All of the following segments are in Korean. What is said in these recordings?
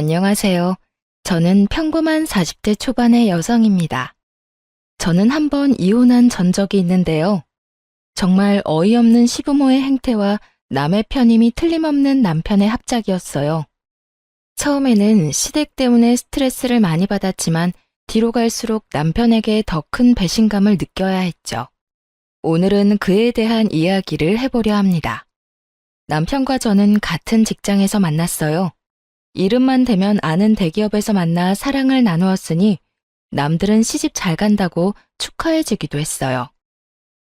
안녕하세요. 저는 평범한 40대 초반의 여성입니다. 저는 한번 이혼한 전적이 있는데요. 정말 어이없는 시부모의 행태와 남의 편임이 틀림없는 남편의 합작이었어요. 처음에는 시댁 때문에 스트레스를 많이 받았지만 뒤로 갈수록 남편에게 더 큰 배신감을 느껴야 했죠. 오늘은 그에 대한 이야기를 해보려 합니다. 남편과 저는 같은 직장에서 만났어요. 이름만 대면 아는 대기업에서 만나 사랑을 나누었으니 남들은 시집 잘 간다고 축하해주기도 했어요.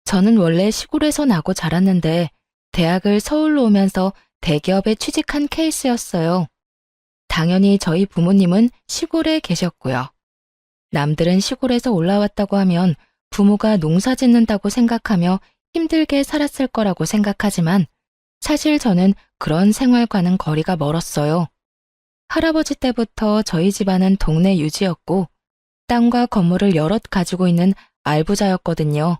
저는 원래 시골에서 나고 자랐는데 대학을 서울로 오면서 대기업에 취직한 케이스였어요. 당연히 저희 부모님은 시골에 계셨고요. 남들은 시골에서 올라왔다고 하면 부모가 농사 짓는다고 생각하며 힘들게 살았을 거라고 생각하지만 사실 저는 그런 생활과는 거리가 멀었어요. 할아버지 때부터 저희 집안은 동네 유지였고 땅과 건물을 여럿 가지고 있는 알부자였거든요.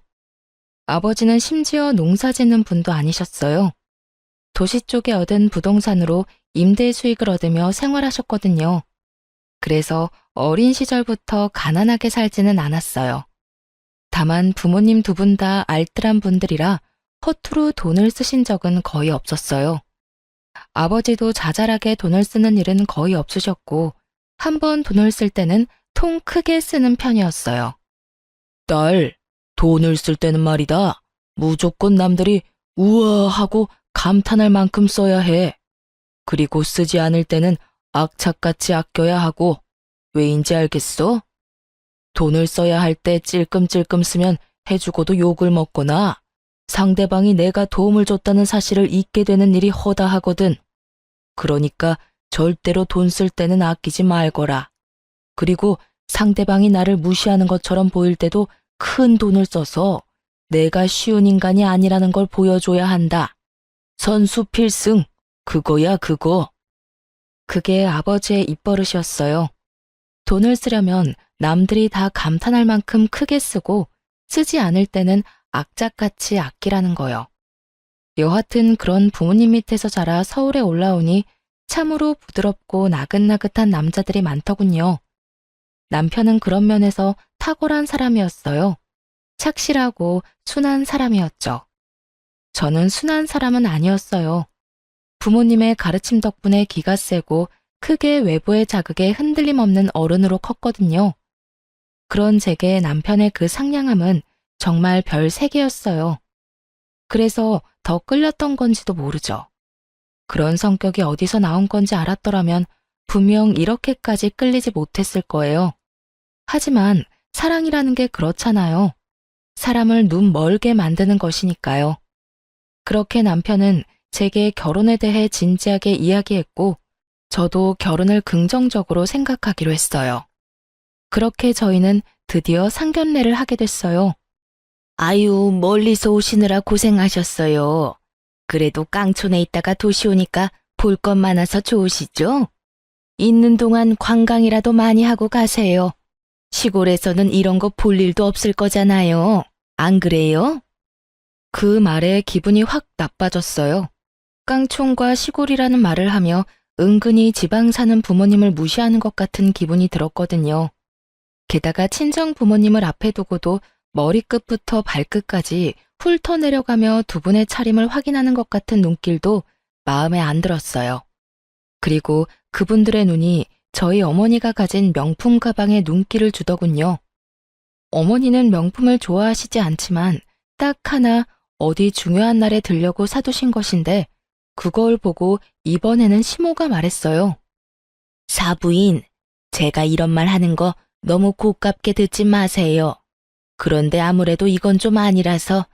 아버지는 심지어 농사 짓는 분도 아니셨어요. 도시 쪽에 얻은 부동산으로 임대 수익을 얻으며 생활하셨거든요. 그래서 어린 시절부터 가난하게 살지는 않았어요. 다만 부모님 두 분 다 알뜰한 분들이라 허투루 돈을 쓰신 적은 거의 없었어요. 아버지도 자잘하게 돈을 쓰는 일은 거의 없으셨고 한 번 돈을 쓸 때는 통 크게 쓰는 편이었어요. 딸, 돈을 쓸 때는 말이다. 무조건 남들이 우와 하고 감탄할 만큼 써야 해. 그리고 쓰지 않을 때는 악착같이 아껴야 하고 왜인지 알겠어? 돈을 써야 할 때 찔끔찔끔 쓰면 해주고도 욕을 먹거나 상대방이 내가 도움을 줬다는 사실을 잊게 되는 일이 허다하거든. 그러니까 절대로 돈 쓸 때는 아끼지 말거라. 그리고 상대방이 나를 무시하는 것처럼 보일 때도 큰 돈을 써서 내가 쉬운 인간이 아니라는 걸 보여줘야 한다. 선수 필승, 그거야 그거. 그게 아버지의 입버릇이었어요. 돈을 쓰려면 남들이 다 감탄할 만큼 크게 쓰고 쓰지 않을 때는 악착같이 아끼라는 거요. 여하튼 그런 부모님 밑에서 자라 서울에 올라오니 참으로 부드럽고 나긋나긋한 남자들이 많더군요. 남편은 그런 면에서 탁월한 사람이었어요. 착실하고 순한 사람이었죠. 저는 순한 사람은 아니었어요. 부모님의 가르침 덕분에 기가 세고 크게 외부의 자극에 흔들림 없는 어른으로 컸거든요. 그런 제게 남편의 그 상냥함은 정말 별 3개였어요. 그래서 더 끌렸던 건지도 모르죠. 그런 성격이 어디서 나온 건지 알았더라면 분명 이렇게까지 끌리지 못했을 거예요. 하지만 사랑이라는 게 그렇잖아요. 사람을 눈 멀게 만드는 것이니까요. 그렇게 남편은 제게 결혼에 대해 진지하게 이야기했고 저도 결혼을 긍정적으로 생각하기로 했어요. 그렇게 저희는 드디어 상견례를 하게 됐어요. 아유, 멀리서 오시느라 고생하셨어요. 그래도 깡촌에 있다가 도시 오니까 볼 것 많아서 좋으시죠? 있는 동안 관광이라도 많이 하고 가세요. 시골에서는 이런 거 볼 일도 없을 거잖아요. 안 그래요? 그 말에 기분이 확 나빠졌어요. 깡촌과 시골이라는 말을 하며 은근히 지방 사는 부모님을 무시하는 것 같은 기분이 들었거든요. 게다가 친정 부모님을 앞에 두고도 머리끝부터 발끝까지 훑어 내려가며 두 분의 차림을 확인하는 것 같은 눈길도 마음에 안 들었어요. 그리고 그분들의 눈이 저희 어머니가 가진 명품 가방에 눈길을 주더군요. 어머니는 명품을 좋아하시지 않지만 딱 하나 어디 중요한 날에 들려고 사두신 것인데 그걸 보고 이번에는 시모가 말했어요. 사부인, 제가 이런 말 하는 거 너무 고깝게 듣지 마세요. 그런데 아무래도 이건 좀 아니라서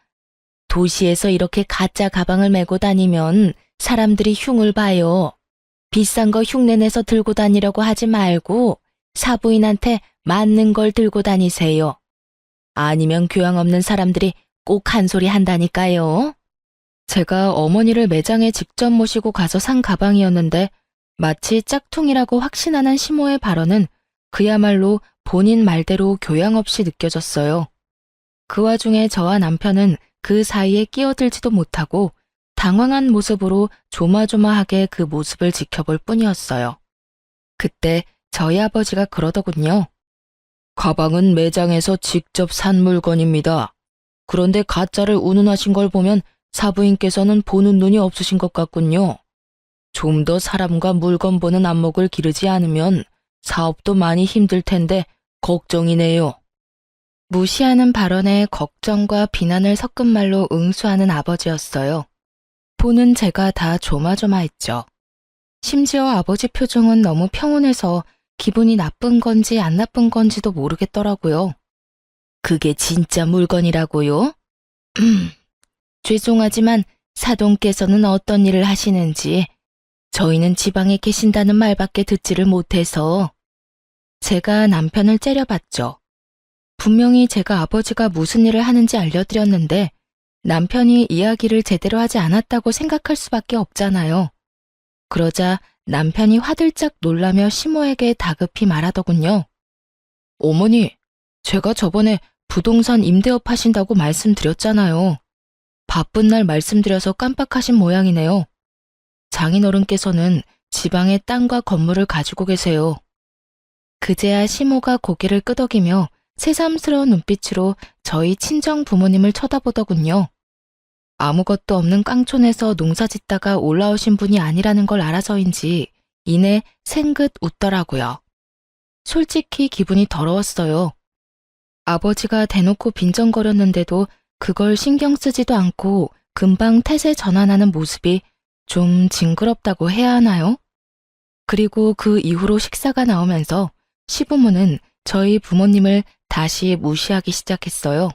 도시에서 이렇게 가짜 가방을 메고 다니면 사람들이 흉을 봐요. 비싼 거 흉내내서 들고 다니려고 하지 말고 사부인한테 맞는 걸 들고 다니세요. 아니면 교양 없는 사람들이 꼭 한 소리 한다니까요. 제가 어머니를 매장에 직접 모시고 가서 산 가방이었는데 마치 짝퉁이라고 확신하는 시모의 발언은 그야말로 본인 말대로 교양 없이 느껴졌어요. 그 와중에 저와 남편은 그 사이에 끼어들지도 못하고 당황한 모습으로 조마조마하게 그 모습을 지켜볼 뿐이었어요. 그때 저희 아버지가 그러더군요. 가방은 매장에서 직접 산 물건입니다. 그런데 가짜를 운운하신 걸 보면 사부인께서는 보는 눈이 없으신 것 같군요. 좀 더 사람과 물건 보는 안목을 기르지 않으면 사업도 많이 힘들 텐데 걱정이네요. 무시하는 발언에 걱정과 비난을 섞은 말로 응수하는 아버지였어요. 보는 제가 다 조마조마했죠. 심지어 아버지 표정은 너무 평온해서 기분이 나쁜 건지 안 나쁜 건지도 모르겠더라고요. 그게 진짜 물건이라고요? 죄송하지만 사돈께서는 어떤 일을 하시는지 저희는 지방에 계신다는 말밖에 듣지를 못해서. 제가 남편을 째려봤죠. 분명히 제가 아버지가 무슨 일을 하는지 알려드렸는데 남편이 이야기를 제대로 하지 않았다고 생각할 수밖에 없잖아요. 그러자 남편이 화들짝 놀라며 시모에게 다급히 말하더군요. 어머니, 제가 저번에 부동산 임대업 하신다고 말씀드렸잖아요. 바쁜 날 말씀드려서 깜빡하신 모양이네요. 장인어른께서는 지방에 땅과 건물을 가지고 계세요. 그제야 시모가 고개를 끄덕이며 새삼스러운 눈빛으로 저희 친정 부모님을 쳐다보더군요. 아무것도 없는 깡촌에서 농사 짓다가 올라오신 분이 아니라는 걸 알아서인지 이내 생긋 웃더라고요. 솔직히 기분이 더러웠어요. 아버지가 대놓고 빈정거렸는데도 그걸 신경 쓰지도 않고 금방 태세 전환하는 모습이 좀 징그럽다고 해야 하나요? 그리고 그 이후로 식사가 나오면서 시부모는 저희 부모님을 다시 무시하기 시작했어요.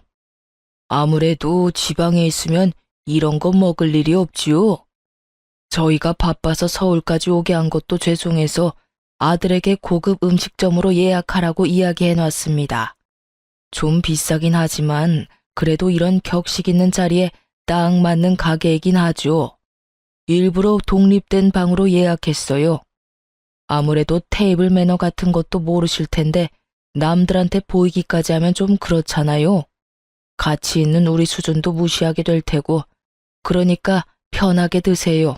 아무래도 지방에 있으면 이런 거 먹을 일이 없지요. 저희가 바빠서 서울까지 오게 한 것도 죄송해서 아들에게 고급 음식점으로 예약하라고 이야기해놨습니다. 좀 비싸긴 하지만 그래도 이런 격식 있는 자리에 딱 맞는 가게이긴 하죠. 일부러 독립된 방으로 예약했어요. 아무래도 테이블 매너 같은 것도 모르실 텐데 남들한테 보이기까지 하면 좀 그렇잖아요. 가치 있는 우리 수준도 무시하게 될 테고, 그러니까 편하게 드세요.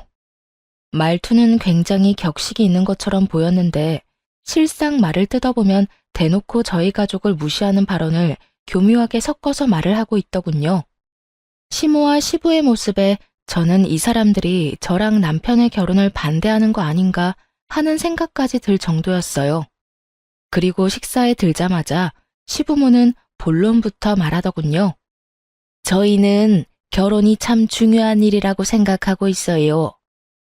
말투는 굉장히 격식이 있는 것처럼 보였는데 실상 말을 뜯어보면 대놓고 저희 가족을 무시하는 발언을 교묘하게 섞어서 말을 하고 있더군요. 시모와 시부의 모습에 저는 이 사람들이 저랑 남편의 결혼을 반대하는 거 아닌가 하는 생각까지 들 정도였어요. 그리고 식사에 들자마자 시부모는 본론부터 말하더군요. 저희는 결혼이 참 중요한 일이라고 생각하고 있어요.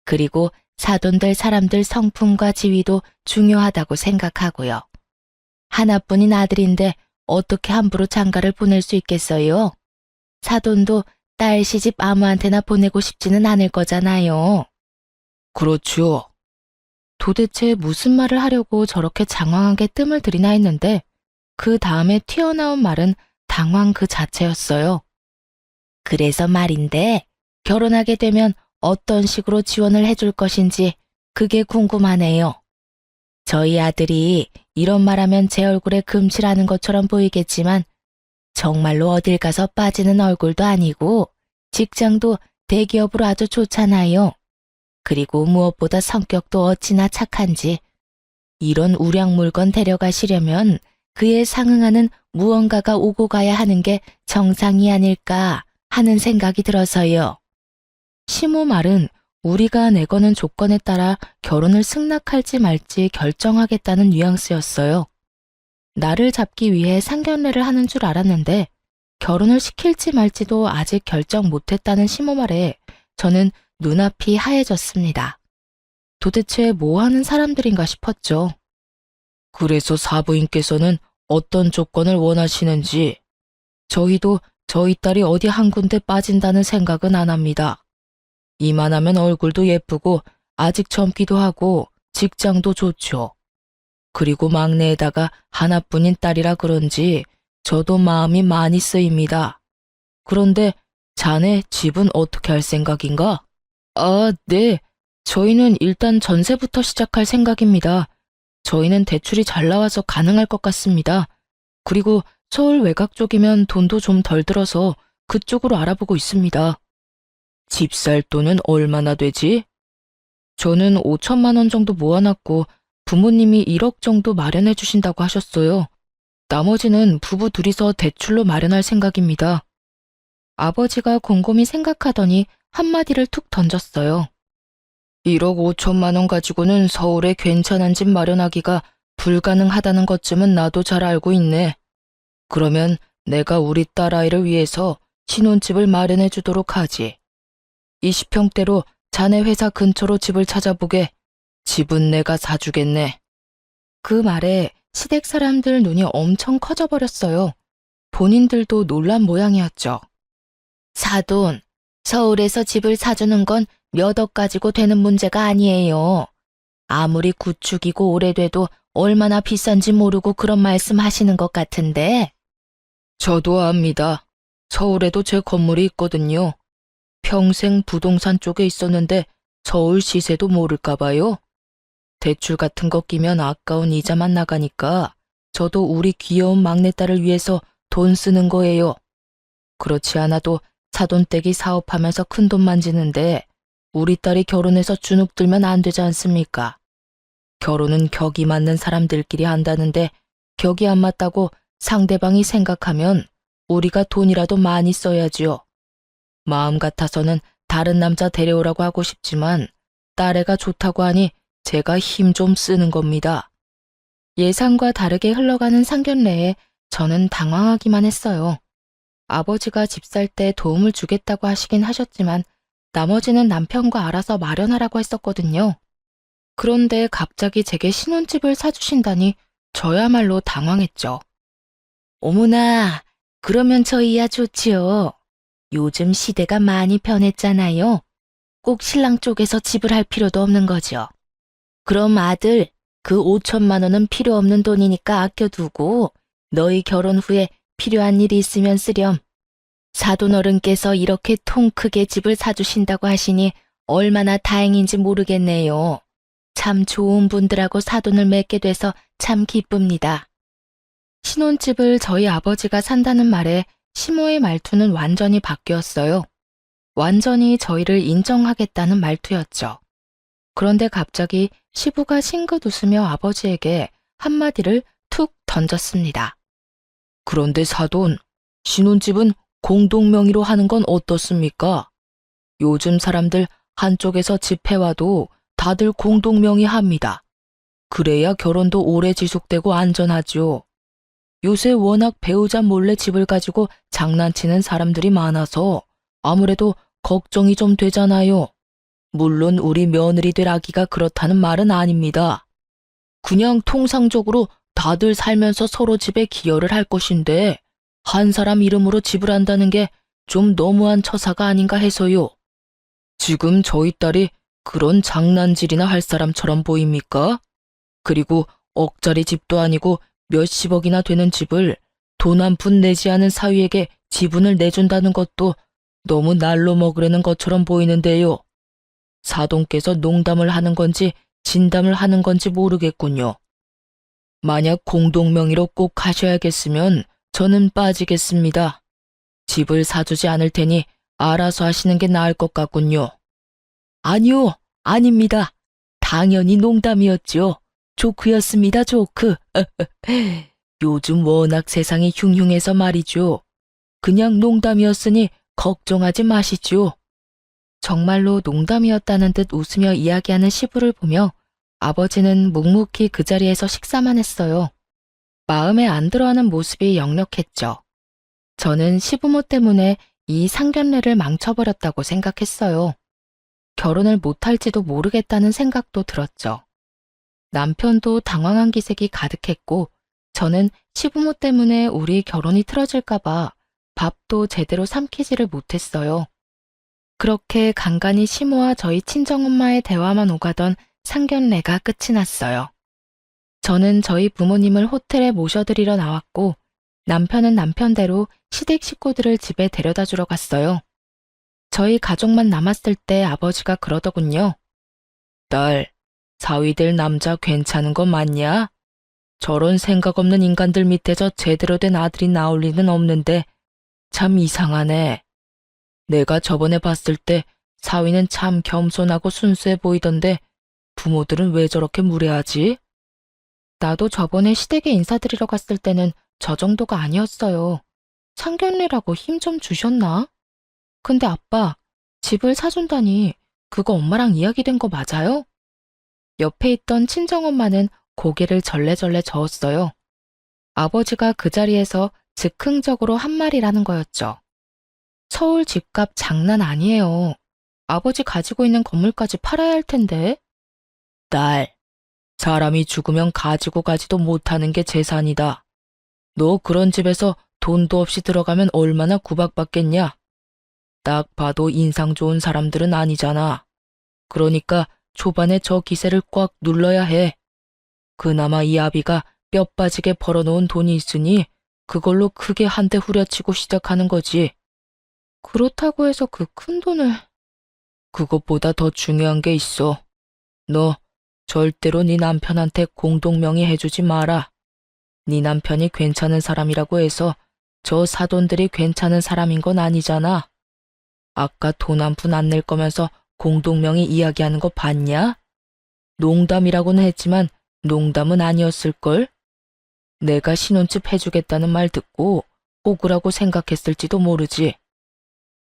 그리고 사돈될 사람들 성품과 지위도 중요하다고 생각하고요. 하나뿐인 아들인데 어떻게 함부로 장가를 보낼 수 있겠어요? 사돈도 딸 시집 아무한테나 보내고 싶지는 않을 거잖아요. 그렇죠. 도대체 무슨 말을 하려고 저렇게 장황하게 뜸을 들이나 했는데 그 다음에 튀어나온 말은 당황 그 자체였어요. 그래서 말인데 결혼하게 되면 어떤 식으로 지원을 해줄 것인지 그게 궁금하네요. 저희 아들이 이런 말하면 제 얼굴에 금칠하는 것처럼 보이겠지만 정말로 어딜 가서 빠지는 얼굴도 아니고 직장도 대기업으로 아주 좋잖아요. 그리고 무엇보다 성격도 어찌나 착한지 이런 우량 물건 데려가시려면 그에 상응하는 무언가가 오고 가야 하는 게 정상이 아닐까 하는 생각이 들어서요. 시모 말은 우리가 내거는 조건에 따라 결혼을 승낙할지 말지 결정하겠다는 뉘앙스였어요. 나를 잡기 위해 상견례를 하는 줄 알았는데 결혼을 시킬지 말지도 아직 결정 못했다는 시모 말에 저는 눈앞이 하얘졌습니다. 도대체 뭐 하는 사람들인가 싶었죠. 그래서 사부인께서는 어떤 조건을 원하시는지 저희도 저희 딸이 어디 한 군데 빠진다는 생각은 안 합니다. 이만하면 얼굴도 예쁘고 아직 젊기도 하고 직장도 좋죠. 그리고 막내에다가 하나뿐인 딸이라 그런지 저도 마음이 많이 쓰입니다. 그런데 자네 집은 어떻게 할 생각인가? 아, 네. 저희는 일단 전세부터 시작할 생각입니다. 저희는 대출이 잘 나와서 가능할 것 같습니다. 그리고 서울 외곽 쪽이면 돈도 좀 덜 들어서 그쪽으로 알아보고 있습니다. 집 살 돈은 얼마나 되지? 저는 5천만 원 정도 모아놨고 부모님이 1억 정도 마련해 주신다고 하셨어요. 나머지는 부부 둘이서 대출로 마련할 생각입니다. 아버지가 곰곰이 생각하더니 한마디를 툭 던졌어요. 1억 5천만 원 가지고는 서울에 괜찮은 집 마련하기가 불가능하다는 것쯤은 나도 잘 알고 있네. 그러면 내가 우리 딸아이를 위해서 신혼집을 마련해 주도록 하지. 20평대로 자네 회사 근처로 집을 찾아보게. 집은 내가 사주겠네. 그 말에 시댁 사람들 눈이 엄청 커져버렸어요. 본인들도 놀란 모양이었죠. 사돈, 서울에서 집을 사주는 건 몇 억 가지고 되는 문제가 아니에요. 아무리 구축이고 오래돼도 얼마나 비싼지 모르고 그런 말씀 하시는 것 같은데. 저도 압니다. 서울에도 제 건물이 있거든요. 평생 부동산 쪽에 있었는데 서울 시세도 모를까 봐요. 대출 같은 거 끼면 아까운 이자만 나가니까 저도 우리 귀여운 막내딸을 위해서 돈 쓰는 거예요. 그렇지 않아도 사돈댁이 사업하면서 큰돈 만지는데 우리 딸이 결혼해서 주눅 들면 안 되지 않습니까? 결혼은 격이 맞는 사람들끼리 한다는데 격이 안 맞다고 상대방이 생각하면 우리가 돈이라도 많이 써야지요. 마음 같아서는 다른 남자 데려오라고 하고 싶지만 딸애가 좋다고 하니 제가 힘 좀 쓰는 겁니다. 예상과 다르게 흘러가는 상견례에 저는 당황하기만 했어요. 아버지가 집 살 때 도움을 주겠다고 하시긴 하셨지만 나머지는 남편과 알아서 마련하라고 했었거든요. 그런데 갑자기 제게 신혼집을 사주신다니 저야말로 당황했죠. 어머나, 그러면 저희야 좋지요. 요즘 시대가 많이 변했잖아요. 꼭 신랑 쪽에서 집을 할 필요도 없는 거죠. 그럼 아들, 그 5천만 원은 필요 없는 돈이니까 아껴두고 너희 결혼 후에 필요한 일이 있으면 쓰렴. 사돈 어른께서 이렇게 통 크게 집을 사주신다고 하시니 얼마나 다행인지 모르겠네요. 참 좋은 분들하고 사돈을 맺게 돼서 참 기쁩니다. 신혼집을 저희 아버지가 산다는 말에 시모의 말투는 완전히 바뀌었어요. 완전히 저희를 인정하겠다는 말투였죠. 그런데 갑자기 시부가 싱긋 웃으며 아버지에게 한마디를 툭 던졌습니다. 그런데 사돈, 신혼집은 공동명의로 하는 건 어떻습니까? 요즘 사람들 한쪽에서 집해와도 다들 공동명의 합니다. 그래야 결혼도 오래 지속되고 안전하죠. 요새 워낙 배우자 몰래 집을 가지고 장난치는 사람들이 많아서 아무래도 걱정이 좀 되잖아요. 물론 우리 며느리 될 아기가 그렇다는 말은 아닙니다. 그냥 통상적으로 다들 살면서 서로 집에 기여를 할 것인데 한 사람 이름으로 집을 한다는 게 좀 너무한 처사가 아닌가 해서요. 지금 저희 딸이 그런 장난질이나 할 사람처럼 보입니까? 그리고 억짜리 집도 아니고 몇십억이나 되는 집을 돈 한 푼 내지 않은 사위에게 지분을 내준다는 것도 너무 날로 먹으려는 것처럼 보이는데요. 사돈께서 농담을 하는 건지 진담을 하는 건지 모르겠군요. 만약 공동명의로 꼭 하셔야겠으면 저는 빠지겠습니다. 집을 사주지 않을 테니 알아서 하시는 게 나을 것 같군요. 아니요, 아닙니다. 당연히 농담이었죠. 조크였습니다, 조크. 요즘 워낙 세상이 흉흉해서 말이죠. 그냥 농담이었으니 걱정하지 마시죠. 정말로 농담이었다는 듯 웃으며 이야기하는 시부를 보며 아버지는 묵묵히 그 자리에서 식사만 했어요. 마음에 안 들어하는 모습이 역력했죠. 저는 시부모 때문에 이 상견례를 망쳐버렸다고 생각했어요. 결혼을 못할지도 모르겠다는 생각도 들었죠. 남편도 당황한 기색이 가득했고 저는 시부모 때문에 우리 결혼이 틀어질까봐 밥도 제대로 삼키지를 못했어요. 그렇게 간간히 시모와 저희 친정엄마의 대화만 오가던 상견례가 끝이 났어요. 저는 저희 부모님을 호텔에 모셔드리러 나왔고 남편은 남편대로 시댁 식구들을 집에 데려다 주러 갔어요. 저희 가족만 남았을 때 아버지가 그러더군요. 딸, 사위될 남자 괜찮은 거 맞냐? 저런 생각 없는 인간들 밑에서 제대로 된 아들이 나올 리는 없는데 참 이상하네. 내가 저번에 봤을 때 사위는 참 겸손하고 순수해 보이던데 부모들은 왜 저렇게 무례하지? 나도 저번에 시댁에 인사드리러 갔을 때는 저 정도가 아니었어요. 상견례라고 힘 좀 주셨나? 근데 아빠, 집을 사준다니 그거 엄마랑 이야기된 거 맞아요? 옆에 있던 친정엄마는 고개를 절레절레 저었어요. 아버지가 그 자리에서 즉흥적으로 한 말이라는 거였죠. 서울 집값 장난 아니에요. 아버지 가지고 있는 건물까지 팔아야 할 텐데. 딸, 사람이 죽으면 가지고 가지도 못하는 게 재산이다. 너 그런 집에서 돈도 없이 들어가면 얼마나 구박받겠냐? 딱 봐도 인상 좋은 사람들은 아니잖아. 그러니까 초반에 저 기세를 꽉 눌러야 해. 그나마 이 아비가 뼈 빠지게 벌어놓은 돈이 있으니 그걸로 크게 한 대 후려치고 시작하는 거지. 그렇다고 해서 그 큰 돈을... 그것보다 더 중요한 게 있어. 너 절대로 네 남편한테 공동명의 해주지 마라. 네 남편이 괜찮은 사람이라고 해서 저 사돈들이 괜찮은 사람인 건 아니잖아. 아까 돈 한 푼 안 낼 거면서 공동명의 이야기하는 거 봤냐? 농담이라고는 했지만 농담은 아니었을걸? 내가 신혼집 해주겠다는 말 듣고 호구라고 생각했을지도 모르지.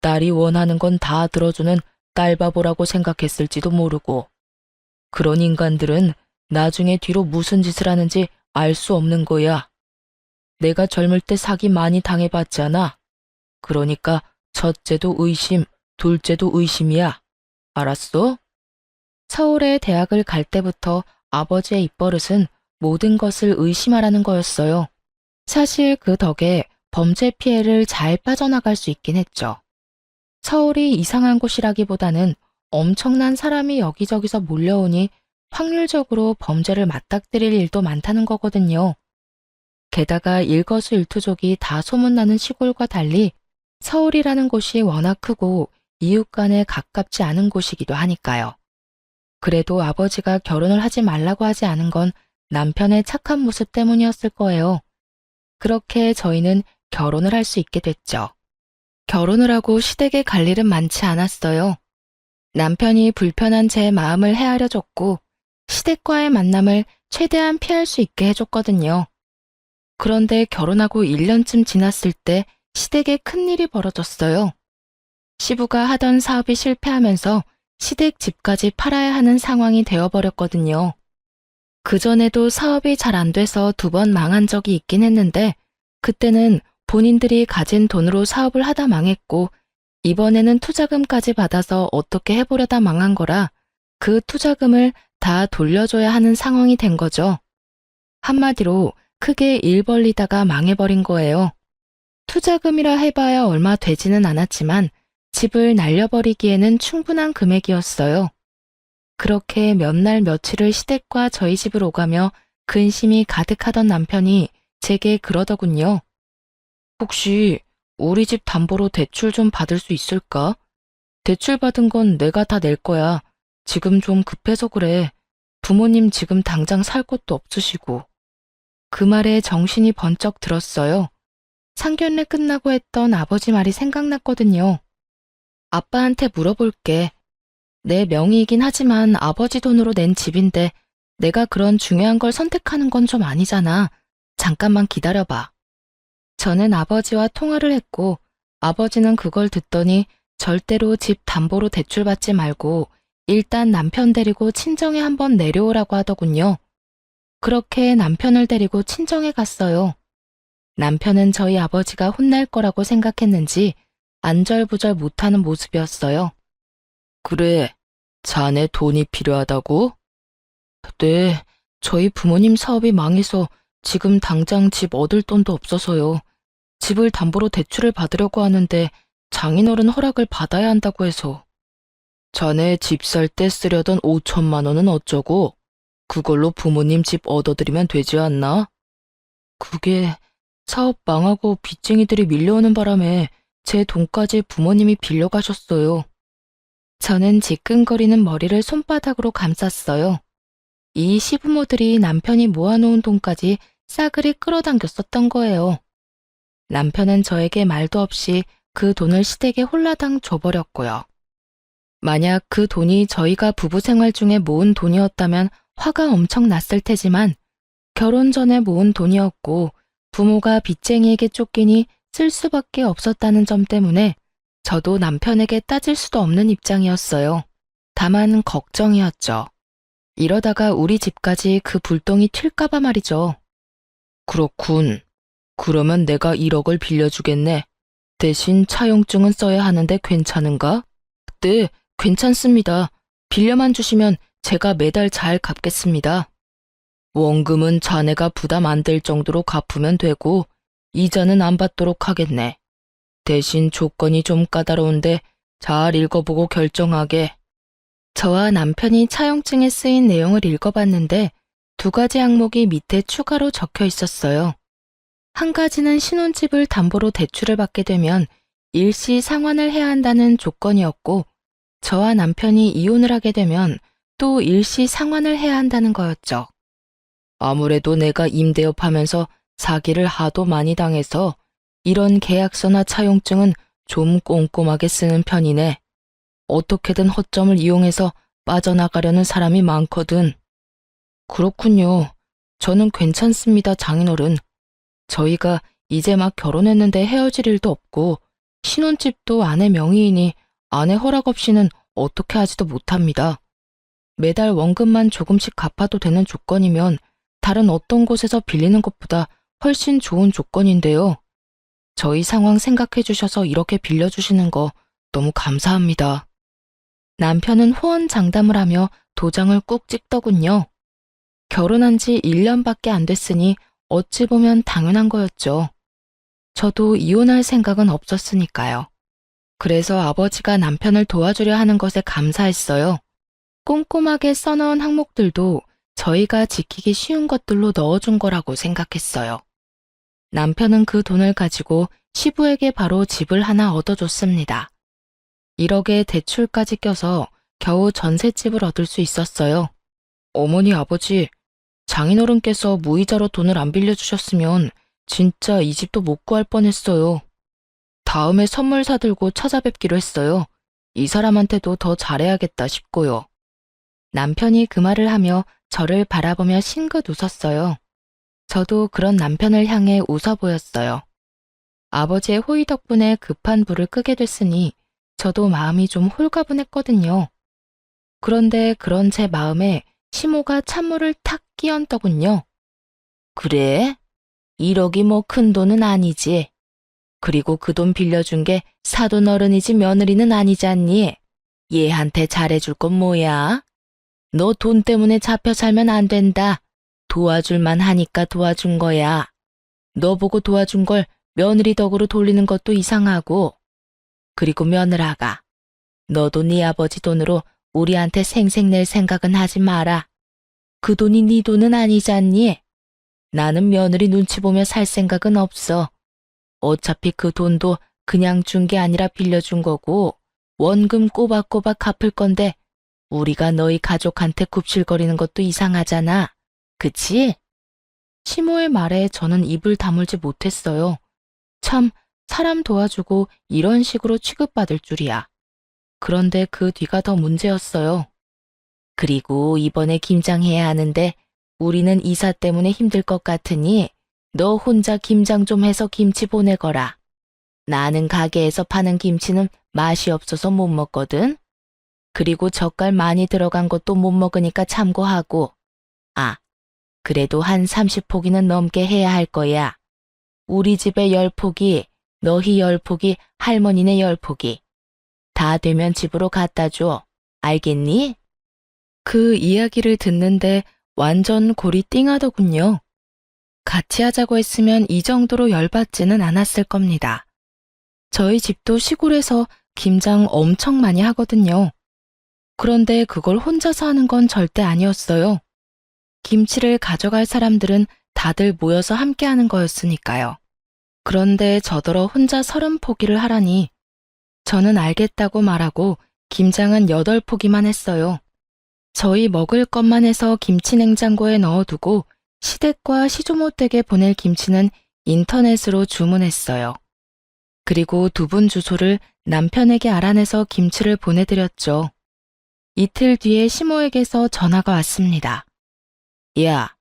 딸이 원하는 건 다 들어주는 딸바보라고 생각했을지도 모르고. 그런 인간들은 나중에 뒤로 무슨 짓을 하는지 알 수 없는 거야. 내가 젊을 때 사기 많이 당해봤잖아. 그러니까 첫째도 의심, 둘째도 의심이야. 알았어? 서울에 대학을 갈 때부터 아버지의 입버릇은 모든 것을 의심하라는 거였어요. 사실 그 덕에 범죄 피해를 잘 빠져나갈 수 있긴 했죠. 서울이 이상한 곳이라기보다는 엄청난 사람이 여기저기서 몰려오니 확률적으로 범죄를 맞닥뜨릴 일도 많다는 거거든요. 게다가 일거수일투족이 다 소문나는 시골과 달리 서울이라는 곳이 워낙 크고 이웃 간에 가깝지 않은 곳이기도 하니까요. 그래도 아버지가 결혼을 하지 말라고 하지 않은 건 남편의 착한 모습 때문이었을 거예요. 그렇게 저희는 결혼을 할 수 있게 됐죠. 결혼을 하고 시댁에 갈 일은 많지 않았어요. 남편이 불편한 제 마음을 헤아려 줬고 시댁과의 만남을 최대한 피할 수 있게 해줬거든요. 그런데 결혼하고 1년쯤 지났을 때 시댁에 큰일이 벌어졌어요. 시부가 하던 사업이 실패하면서 시댁 집까지 팔아야 하는 상황이 되어버렸거든요. 그전에도 사업이 잘 안 돼서 2번 망한 적이 있긴 했는데 그때는 본인들이 가진 돈으로 사업을 하다 망했고 이번에는 투자금까지 받아서 어떻게 해보려다 망한 거라 그 투자금을 다 돌려줘야 하는 상황이 된 거죠. 한마디로 크게 일 벌리다가 망해버린 거예요. 투자금이라 해봐야 얼마 되지는 않았지만 집을 날려버리기에는 충분한 금액이었어요. 그렇게 몇 날 며칠을 시댁과 저희 집을 오가며 근심이 가득하던 남편이 제게 그러더군요. 혹시 우리 집 담보로 대출 좀 받을 수 있을까? 대출 받은 건 내가 다 낼 거야. 지금 좀 급해서 그래. 부모님 지금 당장 살 곳도 없으시고. 그 말에 정신이 번쩍 들었어요. 상견례 끝나고 했던 아버지 말이 생각났거든요. 아빠한테 물어볼게. 내 명의이긴 하지만 아버지 돈으로 낸 집인데 내가 그런 중요한 걸 선택하는 건 좀 아니잖아. 잠깐만 기다려봐. 저는 아버지와 통화를 했고 아버지는 그걸 듣더니 절대로 집 담보로 대출받지 말고 일단 남편 데리고 친정에 한번 내려오라고 하더군요. 그렇게 남편을 데리고 친정에 갔어요. 남편은 저희 아버지가 혼날 거라고 생각했는지 안절부절 못하는 모습이었어요. 그래, 자네 돈이 필요하다고? 네, 저희 부모님 사업이 망해서 지금 당장 집 얻을 돈도 없어서요. 집을 담보로 대출을 받으려고 하는데 장인어른 허락을 받아야 한다고 해서. 자네 집 살 때 쓰려던 5천만 원은 어쩌고? 그걸로 부모님 집 얻어드리면 되지 않나? 그게 사업 망하고 빚쟁이들이 밀려오는 바람에 제 돈까지 부모님이 빌려가셨어요. 저는 지끈거리는 머리를 손바닥으로 감쌌어요. 이 시부모들이 남편이 모아놓은 돈까지 싸그리 끌어당겼었던 거예요. 남편은 저에게 말도 없이 그 돈을 시댁에 홀라당 줘버렸고요. 만약 그 돈이 저희가 부부 생활 중에 모은 돈이었다면 화가 엄청 났을 테지만 결혼 전에 모은 돈이었고 부모가 빚쟁이에게 쫓기니 쓸 수밖에 없었다는 점 때문에 저도 남편에게 따질 수도 없는 입장이었어요. 다만 걱정이었죠. 이러다가 우리 집까지 그 불똥이 튈까봐 말이죠. 그렇군. 그러면 내가 1억을 빌려주겠네. 대신 차용증은 써야 하는데 괜찮은가? 네, 괜찮습니다. 빌려만 주시면 제가 매달 잘 갚겠습니다. 원금은 자네가 부담 안 될 정도로 갚으면 되고 이자는 안 받도록 하겠네. 대신 조건이 좀 까다로운데 잘 읽어보고 결정하게. 저와 남편이 차용증에 쓰인 내용을 읽어봤는데 2가지 항목이 밑에 추가로 적혀 있었어요. 한 가지는 신혼집을 담보로 대출을 받게 되면 일시 상환을 해야 한다는 조건이었고 저와 남편이 이혼을 하게 되면 또 일시 상환을 해야 한다는 거였죠. 아무래도 내가 임대업 하면서 사기를 하도 많이 당해서 이런 계약서나 차용증은 좀 꼼꼼하게 쓰는 편이네. 어떻게든 허점을 이용해서 빠져나가려는 사람이 많거든. 그렇군요. 저는 괜찮습니다, 장인어른. 저희가 이제 막 결혼했는데 헤어질 일도 없고 신혼집도 아내 명의이니 아내 허락 없이는 어떻게 하지도 못합니다. 매달 원금만 조금씩 갚아도 되는 조건이면 다른 어떤 곳에서 빌리는 것보다 훨씬 좋은 조건인데요. 저희 상황 생각해 주셔서 이렇게 빌려주시는 거 너무 감사합니다. 남편은 호언장담을 하며 도장을 꾹 찍더군요. 결혼한 지 1년밖에 안 됐으니 어찌 보면 당연한 거였죠. 저도 이혼할 생각은 없었으니까요. 그래서 아버지가 남편을 도와주려 하는 것에 감사했어요. 꼼꼼하게 써놓은 항목들도 저희가 지키기 쉬운 것들로 넣어준 거라고 생각했어요. 남편은 그 돈을 가지고 시부에게 바로 집을 하나 얻어줬습니다. 1억에 대출까지 껴서 겨우 전셋집을 얻을 수 있었어요. 어머니, 아버지, 장인어른께서 무이자로 돈을 안 빌려주셨으면 진짜 이 집도 못 구할 뻔했어요. 다음에 선물 사들고 찾아뵙기로 했어요. 이 사람한테도 더 잘해야겠다 싶고요. 남편이 그 말을 하며 저를 바라보며 싱긋 웃었어요. 저도 그런 남편을 향해 웃어 보였어요. 아버지의 호의 덕분에 급한 불을 끄게 됐으니 저도 마음이 좀 홀가분했거든요. 그런데 그런 제 마음에 시모가 찬물을 탁 끼얹더군요. 그래? 1억이 뭐 큰 돈은 아니지. 그리고 그 돈 빌려준 게 사돈 어른이지 며느리는 아니지 않니? 얘한테 잘해줄 건 뭐야? 너 돈 때문에 잡혀 살면 안 된다. 도와줄만 하니까 도와준 거야. 너 보고 도와준 걸 며느리 덕으로 돌리는 것도 이상하고. 그리고 며느라가, 너도 네 아버지 돈으로 우리한테 생색 낼 생각은 하지 마라. 그 돈이 네 돈은 아니잖니? 나는 며느리 눈치 보며 살 생각은 없어. 어차피 그 돈도 그냥 준 게 아니라 빌려준 거고 원금 꼬박꼬박 갚을 건데 우리가 너희 가족한테 굽실거리는 것도 이상하잖아. 그치? 시모의 말에 저는 입을 다물지 못했어요. 참, 사람 도와주고 이런 식으로 취급받을 줄이야. 그런데 그 뒤가 더 문제였어요. 그리고 이번에 김장해야 하는데 우리는 이사 때문에 힘들 것 같으니 너 혼자 김장 좀 해서 김치 보내거라. 나는 가게에서 파는 김치는 맛이 없어서 못 먹거든. 그리고 젓갈 많이 들어간 것도 못 먹으니까 참고하고. 아, 그래도 한 30포기는 넘게 해야 할 거야. 우리 집에 10포기, 너희 10포기, 할머니네 10포기. 다 되면 집으로 갖다 줘. 알겠니? 그 이야기를 듣는데 완전 골이 띵하더군요. 같이 하자고 했으면 이 정도로 열받지는 않았을 겁니다. 저희 집도 시골에서 김장 엄청 많이 하거든요. 그런데 그걸 혼자서 하는 건 절대 아니었어요. 김치를 가져갈 사람들은 다들 모여서 함께 하는 거였으니까요. 그런데 저더러 혼자 30포기를 하라니 저는 알겠다고 말하고 김장은 8포기만 했어요. 저희 먹을 것만 해서 김치 냉장고에 넣어두고 시댁과 시조모댁에 보낼 김치는 인터넷으로 주문했어요. 그리고 2분 주소를 남편에게 알아내서 김치를 보내드렸죠. 이틀 뒤에 시모에게서 전화가 왔습니다. 야,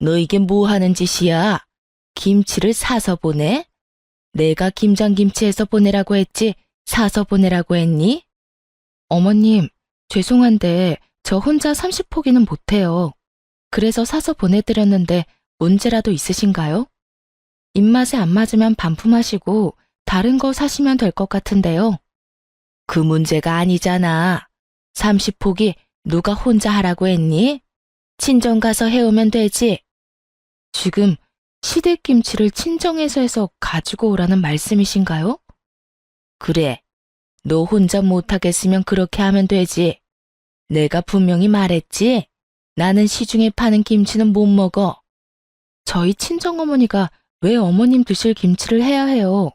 너 이게 뭐 하는 짓이야? 김치를 사서 보내? 내가 김장김치해서 보내라고 했지 사서 보내라고 했니? 어머님, 죄송한데 저 혼자 30포기는 못해요. 그래서 사서 보내드렸는데 문제라도 있으신가요? 입맛에 안 맞으면 반품하시고 다른 거 사시면 될 것 같은데요. 그 문제가 아니잖아. 30포기 누가 혼자 하라고 했니? 친정 가서 해오면 되지. 지금 시댁김치를 친정에서 해서 가지고 오라는 말씀이신가요? 그래. 너 혼자 못하겠으면 그렇게 하면 되지. 내가 분명히 말했지? 나는 시중에 파는 김치는 못 먹어. 저희 친정어머니가 왜 어머님 드실 김치를 해야 해요?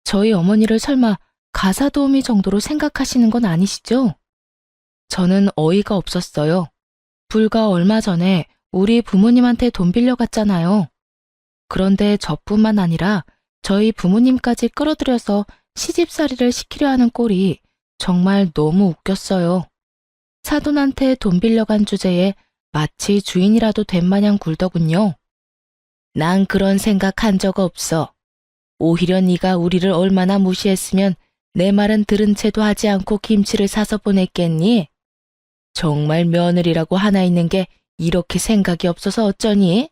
저희 어머니를 설마 가사도우미 정도로 생각하시는 건 아니시죠? 저는 어이가 없었어요. 불과 얼마 전에 우리 부모님한테 돈 빌려갔잖아요. 그런데 저뿐만 아니라 저희 부모님까지 끌어들여서 시집살이를 시키려 하는 꼴이 정말 너무 웃겼어요. 사돈한테 돈 빌려간 주제에 마치 주인이라도 된 마냥 굴더군요. 난 그런 생각 한 적 없어. 오히려 네가 우리를 얼마나 무시했으면 내 말은 들은 채도 하지 않고 김치를 사서 보냈겠니? 정말 며느리라고 하나 있는 게 이렇게 생각이 없어서 어쩌니?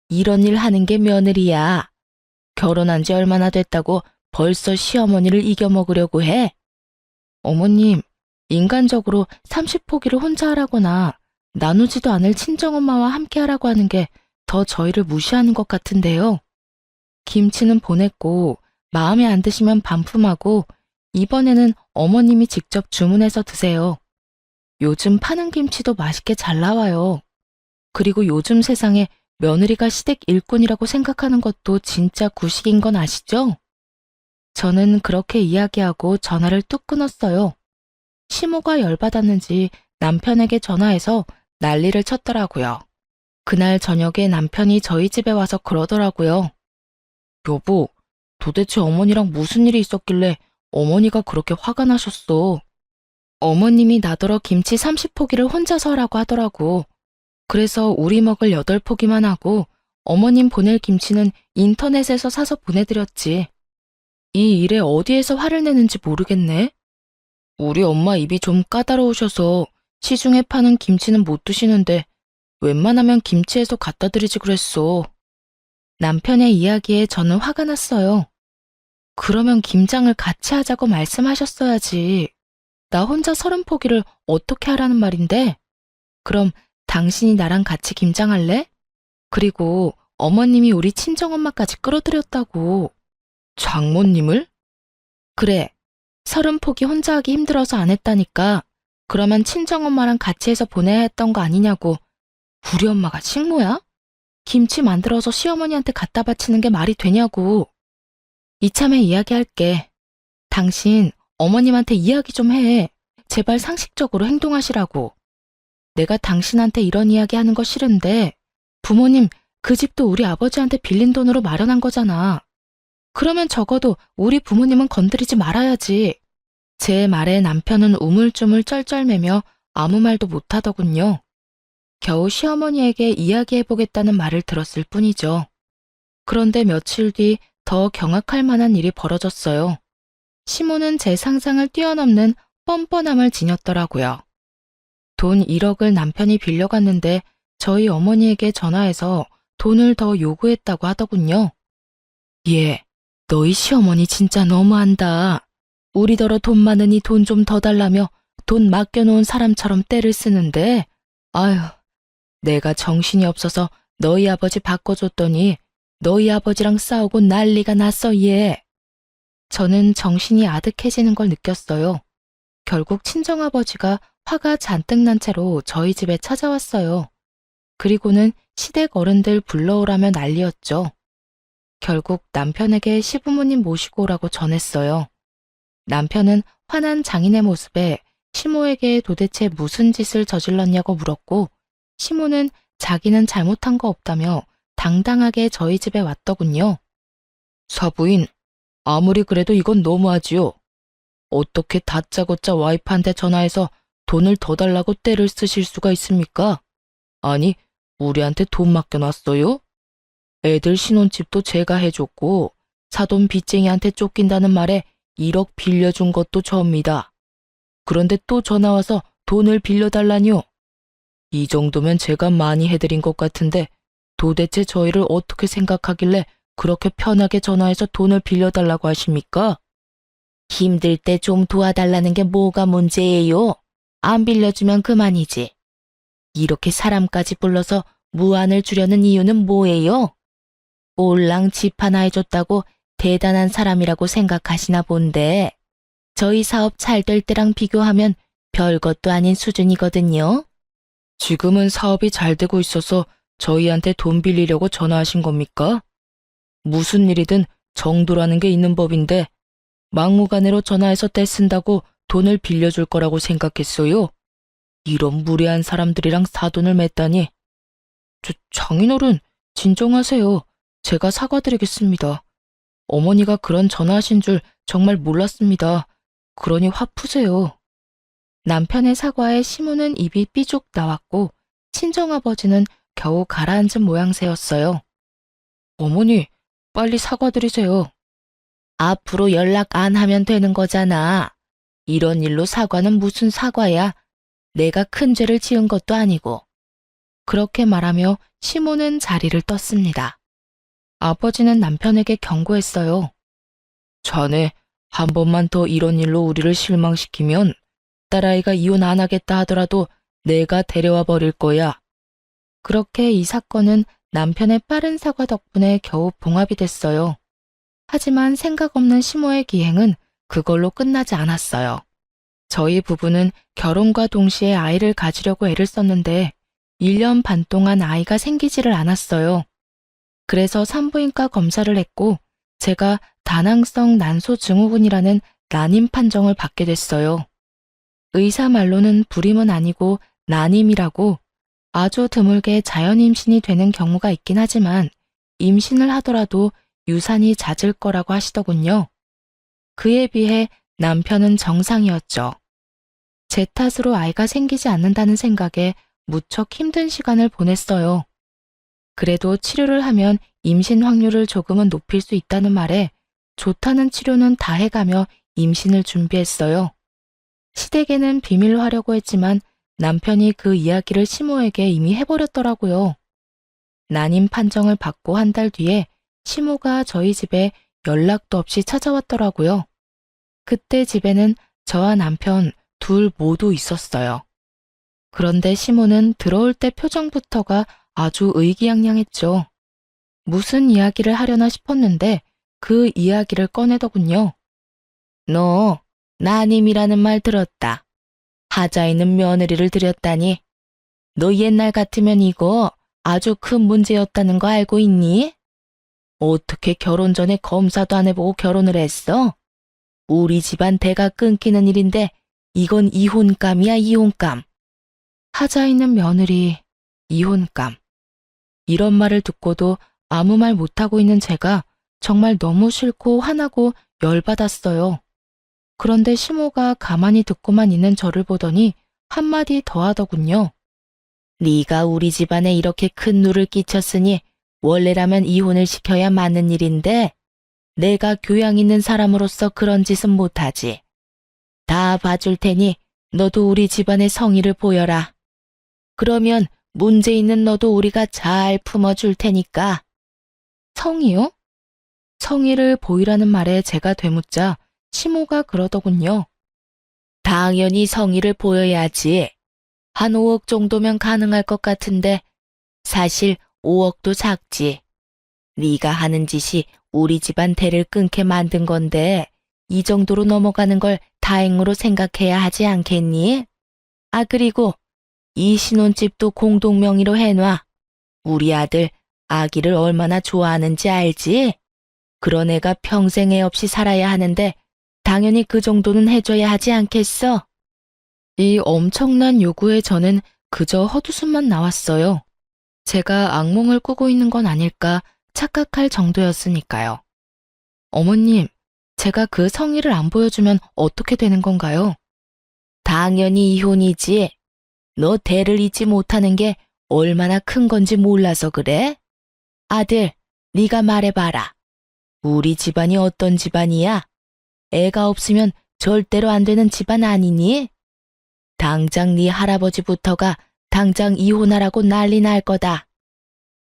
이런 일 하는 게 며느리야. 결혼한 지 얼마나 됐다고 벌써 시어머니를 이겨먹으려고 해? 어머님, 인간적으로 30포기를 혼자 하라거나 나누지도 않을 친정엄마와 함께 하라고 하는 게 더 저희를 무시하는 것 같은데요. 김치는 보냈고 마음에 안 드시면 반품하고 이번에는 어머님이 직접 주문해서 드세요. 요즘 파는 김치도 맛있게 잘 나와요. 그리고 요즘 세상에 며느리가 시댁 일꾼이라고 생각하는 것도 진짜 구식인 건 아시죠? 저는 그렇게 이야기하고 전화를 뚝 끊었어요. 시모가 열받았는지 남편에게 전화해서 난리를 쳤더라고요. 그날 저녁에 남편이 저희 집에 와서 그러더라고요. 여보, 도대체 어머니랑 무슨 일이 있었길래 어머니가 그렇게 화가 나셨어? 어머님이 나더러 김치 30포기를 혼자서 하라고 하더라고. 그래서 우리 먹을 8포기만 하고 어머님 보낼 김치는 인터넷에서 사서 보내드렸지. 이 일에 어디에서 화를 내는지 모르겠네. 우리 엄마 입이 좀 까다로우셔서 시중에 파는 김치는 못 드시는데 웬만하면 김치에서 갖다 드리지 그랬어. 남편의 이야기에 저는 화가 났어요. 그러면 김장을 같이 하자고 말씀하셨어야지. 나 혼자 30포기를 어떻게 하라는 말인데? 그럼 당신이 나랑 같이 김장할래? 그리고 어머님이 우리 친정엄마까지 끌어들였다고. 장모님을? 그래. 30포기 혼자 하기 힘들어서 안 했다니까. 그러면 친정엄마랑 같이 해서 보내야 했던 거 아니냐고. 우리 엄마가 식모야? 김치 만들어서 시어머니한테 갖다 바치는 게 말이 되냐고. 이참에 이야기할게. 당신 어머님한테 이야기 좀 해. 제발 상식적으로 행동하시라고. 내가 당신한테 이런 이야기 하는 거 싫은데 부모님 그 집도 우리 아버지한테 빌린 돈으로 마련한 거잖아. 그러면 적어도 우리 부모님은 건드리지 말아야지. 제 말에 남편은 우물쭈물 쩔쩔매며 아무 말도 못하더군요. 겨우 시어머니에게 이야기해보겠다는 말을 들었을 뿐이죠. 그런데 며칠 뒤 더 경악할 만한 일이 벌어졌어요. 시모는 제 상상을 뛰어넘는 뻔뻔함을 지녔더라고요. 돈 1억을 남편이 빌려갔는데 저희 어머니에게 전화해서 돈을 더 요구했다고 하더군요. 예, 너희 시어머니 진짜 너무한다. 우리더러 돈 많으니 돈 좀 더 달라며 돈 맡겨놓은 사람처럼 떼를 쓰는데 아휴, 내가 정신이 없어서 너희 아버지 바꿔줬더니 너희 아버지랑 싸우고 난리가 났어 얘. 저는 정신이 아득해지는 걸 느꼈어요. 결국 친정아버지가 화가 잔뜩 난 채로 저희 집에 찾아왔어요. 그리고는 시댁 어른들 불러오라며 난리였죠. 결국 남편에게 시부모님 모시고 오라고 전했어요. 남편은 화난 장인의 모습에 시모에게 도대체 무슨 짓을 저질렀냐고 물었고 시모는 자기는 잘못한 거 없다며 당당하게 저희 집에 왔더군요. 사부인, 아무리 그래도 이건 너무하지요. 어떻게 다짜고짜 와이프한테 전화해서 돈을 더 달라고 떼를 쓰실 수가 있습니까? 아니, 우리한테 돈 맡겨놨어요? 애들 신혼집도 제가 해줬고 사돈 빚쟁이한테 쫓긴다는 말에 1억 빌려준 것도 저입니다. 그런데 또 전화와서 돈을 빌려달라니요. 이 정도면 제가 많이 해드린 것 같은데 도대체 저희를 어떻게 생각하길래 그렇게 편하게 전화해서 돈을 빌려달라고 하십니까? 힘들 때 좀 도와달라는 게 뭐가 문제예요? 안 빌려주면 그만이지. 이렇게 사람까지 불러서 무안을 주려는 이유는 뭐예요? 올랑 집 하나 해줬다고 대단한 사람이라고 생각하시나 본데 저희 사업 잘 될 때랑 비교하면 별것도 아닌 수준이거든요. 지금은 사업이 잘 되고 있어서 저희한테 돈 빌리려고 전화하신 겁니까? 무슨 일이든 정도라는 게 있는 법인데 막무가내로 전화해서 떼쓴다고 돈을 빌려줄 거라고 생각했어요. 이런 무례한 사람들이랑 사돈을 맺다니. 장인어른, 진정하세요. 제가 사과드리겠습니다. 어머니가 그런 전화하신 줄 정말 몰랐습니다. 그러니 화 푸세요. 남편의 사과에 시모는 입이 삐죽 나왔고 친정아버지는 겨우 가라앉은 모양새였어요. 어머니, 빨리 사과드리세요. 앞으로 연락 안 하면 되는 거잖아. 이런 일로 사과는 무슨 사과야. 내가 큰 죄를 지은 것도 아니고. 그렇게 말하며 시모는 자리를 떴습니다. 아버지는 남편에게 경고했어요. 자네, 한 번만 더 이런 일로 우리를 실망시키면 딸아이가 이혼 안 하겠다 하더라도 내가 데려와 버릴 거야. 그렇게 이 사건은 남편의 빠른 사과 덕분에 겨우 봉합이 됐어요. 하지만 생각 없는 시모의 기행은 그걸로 끝나지 않았어요. 저희 부부는 결혼과 동시에 아이를 가지려고 애를 썼는데 1년 반 동안 아이가 생기지를 않았어요. 그래서 산부인과 검사를 했고 제가 다낭성 난소증후군이라는 난임 판정을 받게 됐어요. 의사 말로는 불임은 아니고 난임이라고 아주 드물게 자연 임신이 되는 경우가 있긴 하지만 임신을 하더라도 유산이 잦을 거라고 하시더군요. 그에 비해 남편은 정상이었죠. 제 탓으로 아이가 생기지 않는다는 생각에 무척 힘든 시간을 보냈어요. 그래도 치료를 하면 임신 확률을 조금은 높일 수 있다는 말에 좋다는 치료는 다 해가며 임신을 준비했어요. 시댁에는 비밀로 하려고 했지만 남편이 그 이야기를 시모에게 이미 해버렸더라고요. 난임 판정을 받고 한 달 뒤에 시모가 저희 집에 연락도 없이 찾아왔더라고요. 그때 집에는 저와 남편 둘 모두 있었어요. 그런데 시모는 들어올 때 표정부터가 아주 의기양양했죠. 무슨 이야기를 하려나 싶었는데 그 이야기를 꺼내더군요. 너 난임이라는 말 들었다. 하자 있는 며느리를 들였다니. 너 옛날 같으면 이거 아주 큰 문제였다는 거 알고 있니? 어떻게 결혼 전에 검사도 안 해보고 결혼을 했어? 우리 집안 대가 끊기는 일인데 이건 이혼감이야, 이혼감. 하자 있는 며느리, 이혼감. 이런 말을 듣고도 아무 말 못하고 있는 제가 정말 너무 싫고 화나고 열받았어요. 그런데 시모가 가만히 듣고만 있는 저를 보더니 한마디 더 하더군요. 네가 우리 집안에 이렇게 큰 누를 끼쳤으니 원래라면 이혼을 시켜야 맞는 일인데 내가 교양 있는 사람으로서 그런 짓은 못하지. 다 봐줄 테니 너도 우리 집안의 성의를 보여라. 그러면 문제 있는 너도 우리가 잘 품어줄 테니까. 성의요? 성의를 보이라는 말에 제가 되묻자 시모가 그러더군요. 당연히 성의를 보여야지. 한 5억 정도면 가능할 것 같은데 사실 5억도 작지. 네가 하는 짓이 우리 집안 대를 끊게 만든 건데 이 정도로 넘어가는 걸 다행으로 생각해야 하지 않겠니? 아, 그리고 이 신혼집도 공동명의로 해놔. 우리 아들 아기를 얼마나 좋아하는지 알지? 그런 애가 평생 애 없이 살아야 하는데 당연히 그 정도는 해줘야 하지 않겠어? 이 엄청난 요구에 저는 그저 헛웃음만 나왔어요. 제가 악몽을 꾸고 있는 건 아닐까 착각할 정도였으니까요. 어머님, 제가 그 성의를 안 보여주면 어떻게 되는 건가요? 당연히 이혼이지. 너 대를 잊지 못하는 게 얼마나 큰 건지 몰라서 그래? 아들, 네가 말해봐라. 우리 집안이 어떤 집안이야? 애가 없으면 절대로 안 되는 집안 아니니? 당장 네 할아버지부터가 당장 이혼하라고 난리 날 거다.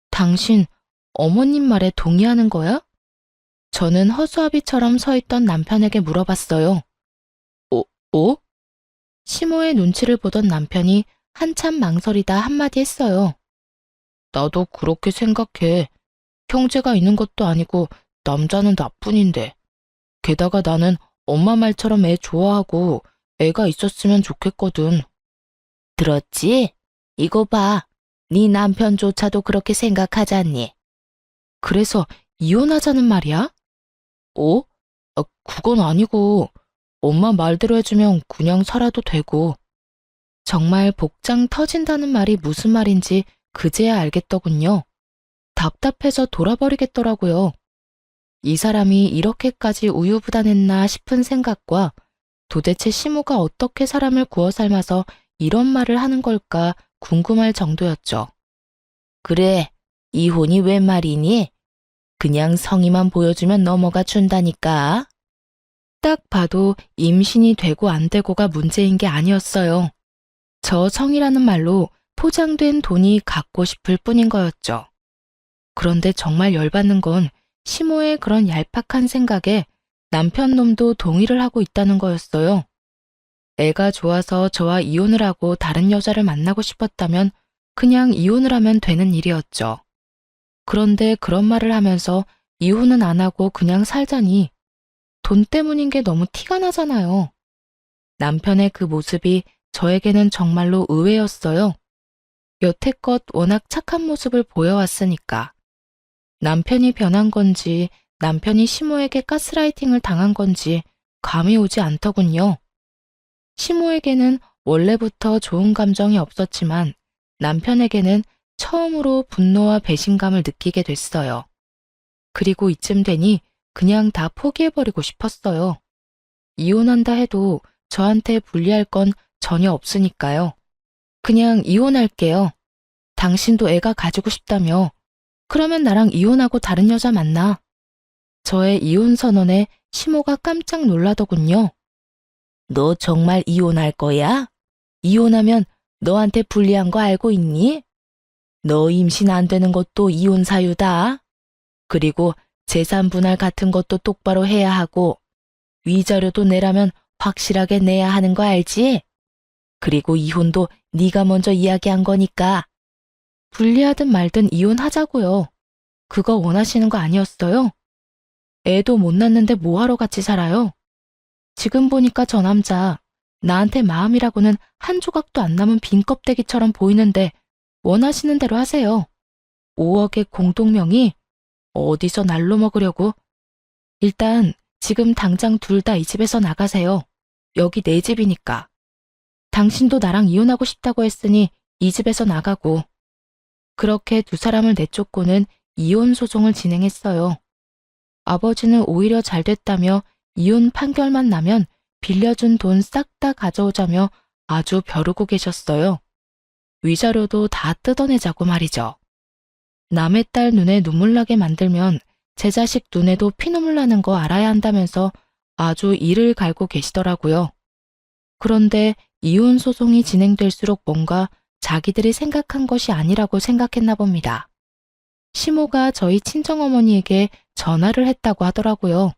당신 어머님 말에 동의하는 거야? 저는 허수아비처럼 서 있던 남편에게 물어봤어요. 어? 시모의 눈치를 보던 남편이 한참 망설이다 한마디 했어요. 나도 그렇게 생각해. 형제가 있는 것도 아니고 남자는 나뿐인데. 게다가 나는 엄마 말처럼 애 좋아하고 애가 있었으면 좋겠거든. 들었지? 이거 봐. 네 남편조차도 그렇게 생각하잖니. 그래서 이혼하자는 말이야? 그건 아니고 엄마 말대로 해주면 그냥 살아도 되고. 정말 복장 터진다는 말이 무슨 말인지 그제야 알겠더군요. 답답해서 돌아버리겠더라고요. 이 사람이 이렇게까지 우유부단했나 싶은 생각과 도대체 시모가 어떻게 사람을 구워 삶아서 이런 말을 하는 걸까 궁금할 정도였죠. 그래, 이혼이 웬 말이니? 그냥 성의만 보여주면 넘어가 준다니까. 딱 봐도 임신이 되고 안 되고가 문제인 게 아니었어요. 저 성이라는 말로 포장된 돈이 갖고 싶을 뿐인 거였죠. 그런데 정말 열받는 건 시모의 그런 얄팍한 생각에 남편 놈도 동의를 하고 있다는 거였어요. 애가 좋아서 저와 이혼을 하고 다른 여자를 만나고 싶었다면 그냥 이혼을 하면 되는 일이었죠. 그런데 그런 말을 하면서 이혼은 안 하고 그냥 살자니 돈 때문인 게 너무 티가 나잖아요. 남편의 그 모습이 저에게는 정말로 의외였어요. 여태껏 워낙 착한 모습을 보여왔으니까. 남편이 변한 건지 남편이 시모에게 가스라이팅을 당한 건지 감이 오지 않더군요. 시모에게는 원래부터 좋은 감정이 없었지만 남편에게는 처음으로 분노와 배신감을 느끼게 됐어요. 그리고 이쯤 되니 그냥 다 포기해버리고 싶었어요. 이혼한다 해도 저한테 불리할 건 전혀 없으니까요. 그냥 이혼할게요. 당신도 애가 가지고 싶다며. 그러면 나랑 이혼하고 다른 여자 만나. 저의 이혼 선언에 시모가 깜짝 놀라더군요. 너 정말 이혼할 거야? 이혼하면 너한테 불리한 거 알고 있니? 너 임신 안 되는 것도 이혼 사유다. 그리고 재산 분할 같은 것도 똑바로 해야 하고 위자료도 내라면 확실하게 내야 하는 거 알지? 그리고 이혼도 네가 먼저 이야기한 거니까. 불리하든 말든 이혼하자고요. 그거 원하시는 거 아니었어요? 애도 못 낳는데 뭐하러 같이 살아요? 지금 보니까 저 남자 나한테 마음이라고는 한 조각도 안 남은 빈 껍데기처럼 보이는데 원하시는 대로 하세요. 5억의 공동명의? 어디서 날로 먹으려고? 일단 지금 당장 둘 다 이 집에서 나가세요. 여기 내 집이니까. 당신도 나랑 이혼하고 싶다고 했으니 이 집에서 나가고. 그렇게 두 사람을 내쫓고는 이혼 소송을 진행했어요. 아버지는 오히려 잘 됐다며 이혼 판결만 나면 빌려준 돈 싹 다 가져오자며 아주 벼르고 계셨어요. 위자료도 다 뜯어내자고 말이죠. 남의 딸 눈에 눈물 나게 만들면 제 자식 눈에도 피눈물 나는 거 알아야 한다면서 아주 이를 갈고 계시더라고요. 그런데 이혼 소송이 진행될수록 뭔가 자기들이 생각한 것이 아니라고 생각했나 봅니다. 시모가 저희 친정어머니에게 전화를 했다고 하더라고요.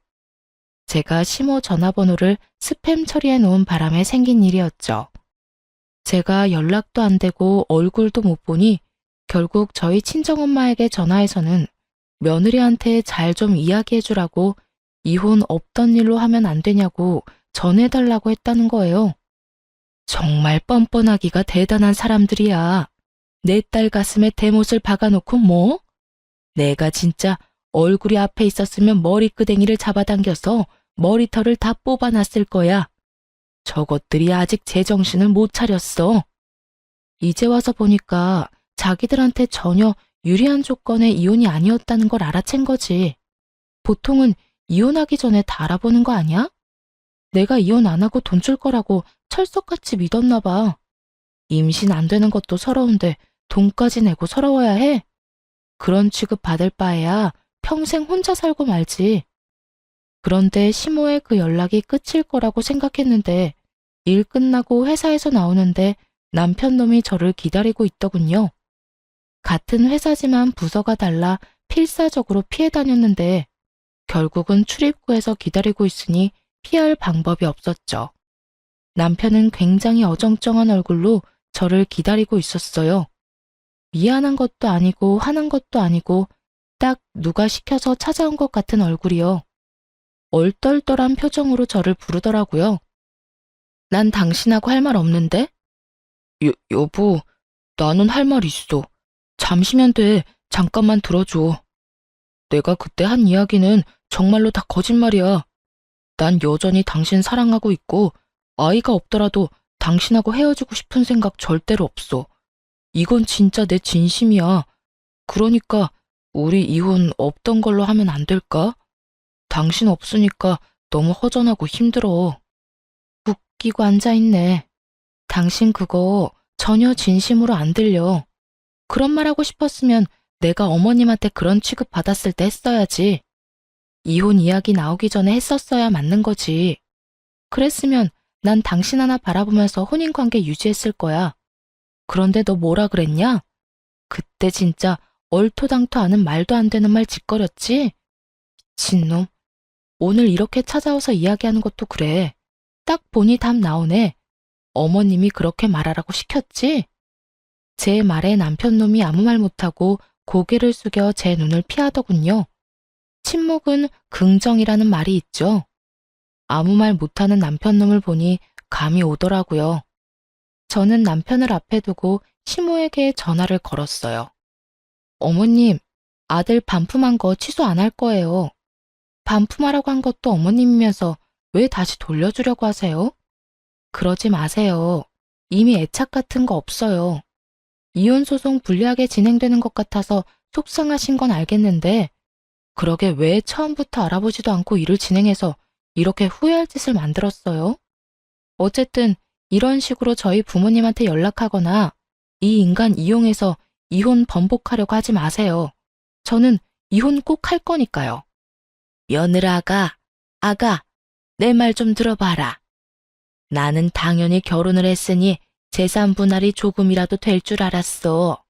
제가 시모 전화번호를 스팸 처리해 놓은 바람에 생긴 일이었죠. 제가 연락도 안 되고 얼굴도 못 보니 결국 저희 친정엄마에게 전화해서는 며느리한테 잘 좀 이야기해 주라고 이혼 없던 일로 하면 안 되냐고 전해달라고 했다는 거예요. 정말 뻔뻔하기가 대단한 사람들이야. 내 딸 가슴에 대못을 박아놓고 뭐? 내가 진짜 얼굴이 앞에 있었으면 머리끄댕이를 잡아당겨서 머리털을 다 뽑아놨을 거야. 저것들이 아직 제정신을 못 차렸어. 이제 와서 보니까 자기들한테 전혀 유리한 조건의 이혼이 아니었다는 걸 알아챈 거지. 보통은 이혼하기 전에 다 알아보는 거 아니야? 내가 이혼 안 하고 돈 줄 거라고 철석같이 믿었나 봐. 임신 안 되는 것도 서러운데 돈까지 내고 서러워야 해? 그런 취급 받을 바에야 평생 혼자 살고 말지. 그런데 시모의 그 연락이 끝일 거라고 생각했는데 일 끝나고 회사에서 나오는데 남편 놈이 저를 기다리고 있더군요. 같은 회사지만 부서가 달라 필사적으로 피해 다녔는데 결국은 출입구에서 기다리고 있으니 피할 방법이 없었죠. 남편은 굉장히 어정쩡한 얼굴로 저를 기다리고 있었어요. 미안한 것도 아니고 화난 것도 아니고 딱 누가 시켜서 찾아온 것 같은 얼굴이요. 얼떨떨한 표정으로 저를 부르더라고요. 난 당신하고 할 말 없는데? 여보, 나는 할 말 있어. 잠시면 돼. 잠깐만 들어줘. 내가 그때 한 이야기는 정말로 다 거짓말이야. 난 여전히 당신 사랑하고 있고 아이가 없더라도 당신하고 헤어지고 싶은 생각 절대로 없어. 이건 진짜 내 진심이야. 그러니까 우리 이혼 없던 걸로 하면 안 될까? 당신 없으니까 너무 허전하고 힘들어. 웃기고 앉아있네. 당신 그거 전혀 진심으로 안 들려. 그런 말 하고 싶었으면 내가 어머님한테 그런 취급 받았을 때 했어야지. 이혼 이야기 나오기 전에 했었어야 맞는 거지. 그랬으면 난 당신 하나 바라보면서 혼인관계 유지했을 거야. 그런데 너 뭐라 그랬냐? 그때 진짜 얼토당토 않은 말도 안 되는 말 짓거렸지? 미친놈. 오늘 이렇게 찾아와서 이야기하는 것도 그래. 딱 보니 답 나오네. 어머님이 그렇게 말하라고 시켰지? 제 말에 남편놈이 아무 말 못하고 고개를 숙여 제 눈을 피하더군요. 침묵은 긍정이라는 말이 있죠. 아무 말 못하는 남편놈을 보니 감이 오더라고요. 저는 남편을 앞에 두고 시모에게 전화를 걸었어요. 어머님, 아들 반품한 거 취소 안 할 거예요. 반품하라고 한 것도 어머님이면서 왜 다시 돌려주려고 하세요? 그러지 마세요. 이미 애착 같은 거 없어요. 이혼 소송 불리하게 진행되는 것 같아서 속상하신 건 알겠는데 그러게 왜 처음부터 알아보지도 않고 일을 진행해서 이렇게 후회할 짓을 만들었어요? 어쨌든 이런 식으로 저희 부모님한테 연락하거나 이 인간 이용해서 이혼 번복하려고 하지 마세요. 저는 이혼 꼭 할 거니까요. 며느라가, 아가, 내 말 좀 들어봐라. 나는 당연히 결혼을 했으니 재산 분할이 조금이라도 될 줄 알았어.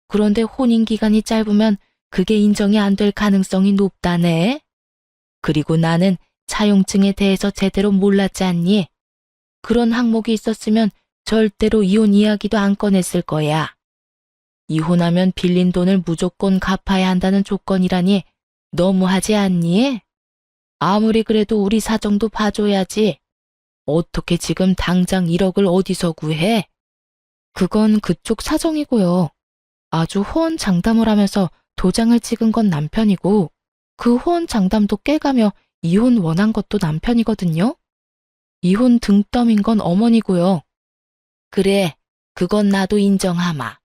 그런데 혼인 기간이 짧으면 그게 인정이 안 될 가능성이 높다네. 그리고 나는 차용증에 대해서 제대로 몰랐지 않니? 그런 항목이 있었으면 절대로 이혼 이야기도 안 꺼냈을 거야. 이혼하면 빌린 돈을 무조건 갚아야 한다는 조건이라니 너무하지 않니? 아무리 그래도 우리 사정도 봐줘야지. 어떻게 지금 당장 1억을 어디서 구해? 그건 그쪽 사정이고요. 아주 호언장담을 하면서 도장을 찍은 건 남편이고 그 호언장담도 깨가며 이혼 원한 것도 남편이거든요. 이혼 등떠민 건 어머니고요. 그래, 그건 나도 인정하마.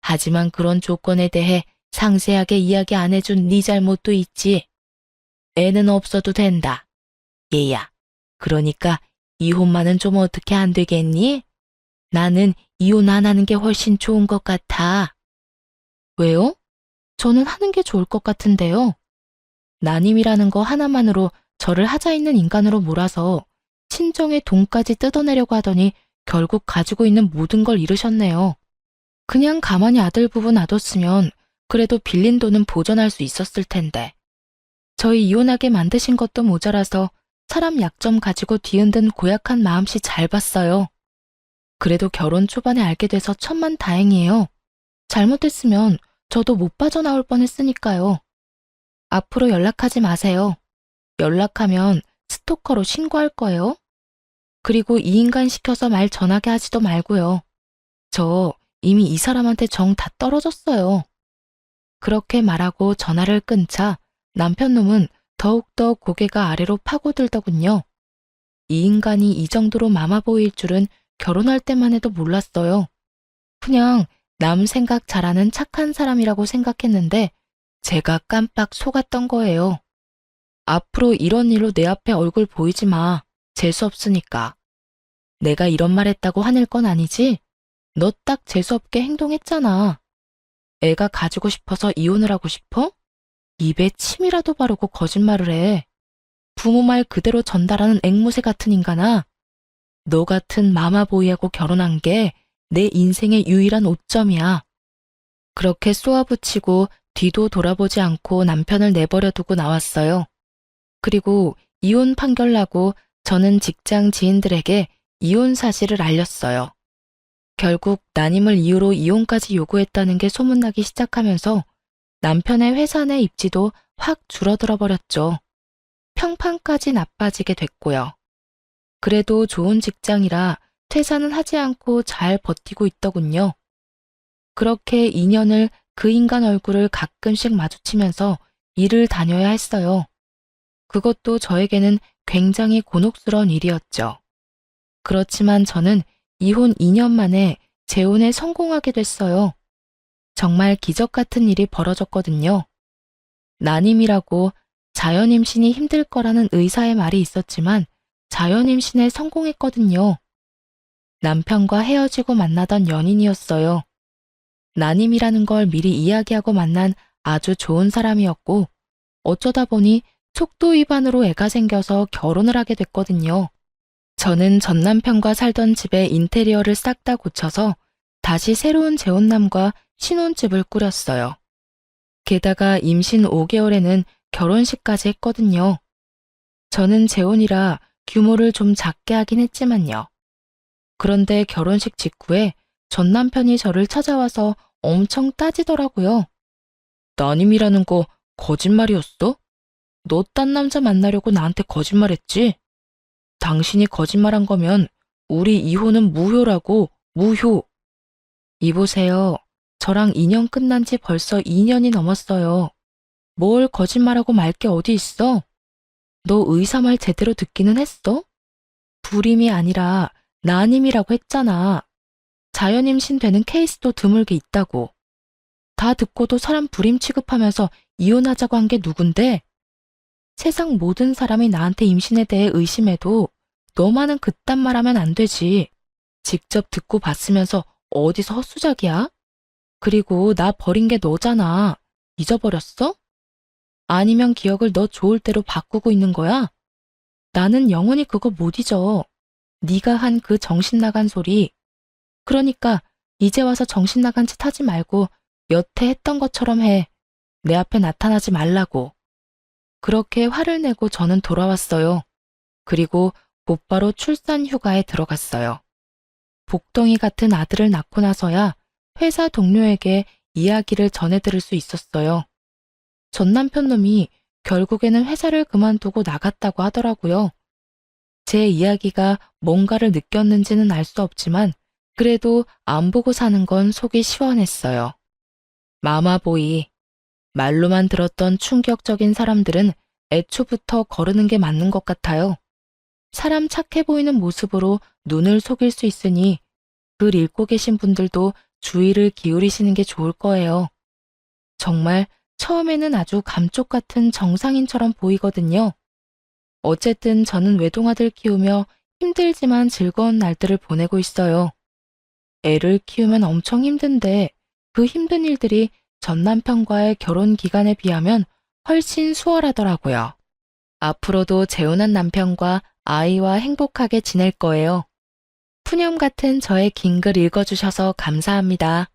하지만 그런 조건에 대해 상세하게 이야기 안 해준 네 잘못도 있지. 애는 없어도 된다. 얘야, 그러니까 이혼만은 좀 어떻게 안 되겠니? 나는 이혼 안 하는 게 훨씬 좋은 것 같아. 왜요? 저는 하는 게 좋을 것 같은데요. 난임이라는 거 하나만으로 저를 하자 있는 인간으로 몰아서 친정의 돈까지 뜯어내려고 하더니 결국 가지고 있는 모든 걸 잃으셨네요. 그냥 가만히 아들 부부 놔뒀으면 그래도 빌린 돈은 보전할 수 있었을 텐데. 저희 이혼하게 만드신 것도 모자라서 사람 약점 가지고 뒤흔든 고약한 마음씨 잘 봤어요. 그래도 결혼 초반에 알게 돼서 천만다행이에요. 잘못했으면 저도 못 빠져나올 뻔했으니까요. 앞으로 연락하지 마세요. 연락하면 스토커로 신고할 거예요. 그리고 이 인간 시켜서 말 전하게 하지도 말고요. 저 이미 이 사람한테 정 다 떨어졌어요. 그렇게 말하고 전화를 끊자 남편놈은 더욱더 고개가 아래로 파고들더군요. 이 인간이 이 정도로 마마 보일 줄은 결혼할 때만 해도 몰랐어요. 그냥 남 생각 잘하는 착한 사람이라고 생각했는데 제가 깜빡 속았던 거예요. 앞으로 이런 일로 내 앞에 얼굴 보이지 마. 재수 없으니까. 내가 이런 말 했다고 화낼 건 아니지? 너 딱 재수없게 행동했잖아. 애가 가지고 싶어서 이혼을 하고 싶어? 입에 침이라도 바르고 거짓말을 해. 부모 말 그대로 전달하는 앵무새 같은 인간아. 너 같은 마마보이하고 결혼한 게 내 인생의 유일한 오점이야. 그렇게 쏘아붙이고 뒤도 돌아보지 않고 남편을 내버려 두고 나왔어요. 그리고 이혼 판결 나고 저는 직장 지인들에게 이혼 사실을 알렸어요. 결국 난임을 이유로 이혼까지 요구했다는 게 소문나기 시작하면서 남편의 회사 내 입지도 확 줄어들어 버렸죠. 평판까지 나빠지게 됐고요. 그래도 좋은 직장이라 퇴사는 하지 않고 잘 버티고 있더군요. 그렇게 2년을 그 인간 얼굴을 가끔씩 마주치면서 일을 다녀야 했어요. 그것도 저에게는 굉장히 곤혹스러운 일이었죠. 그렇지만 저는 이혼 2년 만에 재혼에 성공하게 됐어요. 정말 기적 같은 일이 벌어졌거든요. 난임이라고 자연임신이 힘들 거라는 의사의 말이 있었지만 자연임신에 성공했거든요. 남편과 헤어지고 만나던 연인이었어요. 난임이라는 걸 미리 이야기하고 만난 아주 좋은 사람이었고 어쩌다 보니 속도 위반으로 애가 생겨서 결혼을 하게 됐거든요. 저는 전 남편과 살던 집의 인테리어를 싹 다 고쳐서 다시 새로운 재혼남과 신혼집을 꾸렸어요. 게다가 임신 5개월에는 결혼식까지 했거든요. 저는 재혼이라 규모를 좀 작게 하긴 했지만요. 그런데 결혼식 직후에 전 남편이 저를 찾아와서 엄청 따지더라고요. 따님이라는 거 거짓말이었어? 너 딴 남자 만나려고 나한테 거짓말했지? 당신이 거짓말한 거면 우리 이혼은 무효라고, 무효. 이보세요. 저랑 인연 끝난 지 벌써 2년이 넘었어요. 뭘 거짓말하고 말 게 어디 있어? 너 의사 말 제대로 듣기는 했어? 불임이 아니라 난임이라고 했잖아. 자연임신 되는 케이스도 드물게 있다고. 다 듣고도 사람 불임 취급하면서 이혼하자고 한 게 누군데? 세상 모든 사람이 나한테 임신에 대해 의심해도 너만은 그딴 말하면 안 되지. 직접 듣고 봤으면서 어디서 헛수작이야? 그리고 나 버린 게 너잖아. 잊어버렸어? 아니면 기억을 너 좋을 대로 바꾸고 있는 거야? 나는 영원히 그거 못 잊어. 네가 한 그 정신 나간 소리. 그러니까 이제 와서 정신 나간 짓 하지 말고 여태 했던 것처럼 해. 내 앞에 나타나지 말라고. 그렇게 화를 내고 저는 돌아왔어요. 그리고 곧바로 출산 휴가에 들어갔어요. 복덩이 같은 아들을 낳고 나서야 회사 동료에게 이야기를 전해 들을 수 있었어요. 전 남편 놈이 결국에는 회사를 그만두고 나갔다고 하더라고요. 제 이야기가 뭔가를 느꼈는지는 알 수 없지만 그래도 안 보고 사는 건 속이 시원했어요. 마마보이. 말로만 들었던 충격적인 사람들은 애초부터 거르는 게 맞는 것 같아요. 사람 착해 보이는 모습으로 눈을 속일 수 있으니 글 읽고 계신 분들도 주의를 기울이시는 게 좋을 거예요. 정말 처음에는 아주 감쪽 같은 정상인처럼 보이거든요. 어쨌든 저는 외동아들 키우며 힘들지만 즐거운 날들을 보내고 있어요. 애를 키우면 엄청 힘든데 그 힘든 일들이 전 남편과의 결혼 기간에 비하면 훨씬 수월하더라고요. 앞으로도 재혼한 남편과 아이와 행복하게 지낼 거예요. 푸념 같은 저의 긴 글 읽어주셔서 감사합니다.